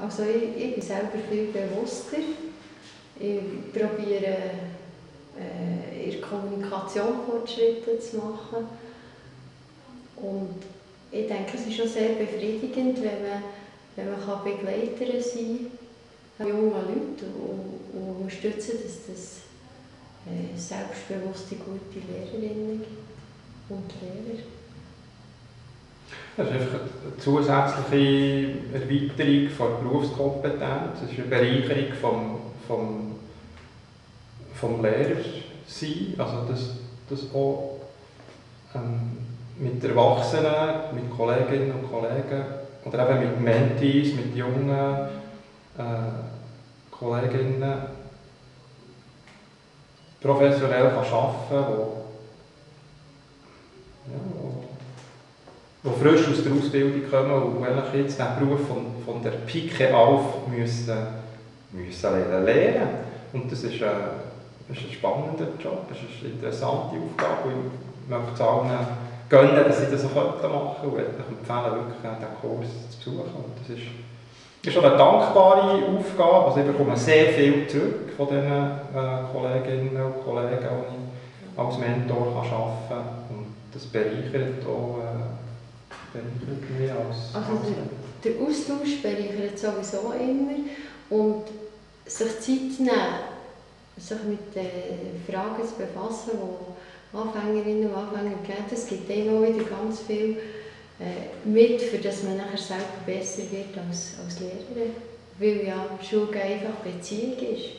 Also ich bin selber viel bewusster. Ich probiere in der Kommunikation Fortschritte zu machen. Und ich denke, es ist schon sehr befriedigend, wenn man Begleiterin sein kann, junge Leute und unterstützen, dass das selbstbewusste, gute Lehrerinnen gibt und Lehrer. Das ist einfach eine zusätzliche Erweiterung der Berufskompetenz. Es ist eine Bereicherung vom Lehrersein. Also das auch mit Erwachsenen, mit Kolleginnen und Kollegen oder eben mit Mentees, mit jungen Kolleginnen professionell arbeiten kann, die frisch aus der Ausbildung kommen und eigentlich jetzt den Beruf von der Pike auf müssen lernen. Und das ist ein spannender Job, das ist eine interessante Aufgabe. Ich möchte es allen gönnen, dass sie das auch machen können und ich empfehle wirklich, diesen Kurs zu besuchen. Und das ist schon eine dankbare Aufgabe, also ich bekomme sehr viel zurück von den Kolleginnen und Kollegen, die ich als Mentor arbeiten kann. Und das bereichert auch mich als der Austausch bereichert sowieso immer und sich Zeit nehmen, sich mit den Fragen zu befassen, die Anfängerinnen und Anfänger geben, das gibt einem auch wieder ganz viel mit, für dass man nachher selber besser wird als Lehrerin, weil ja Schule einfach Beziehung ist.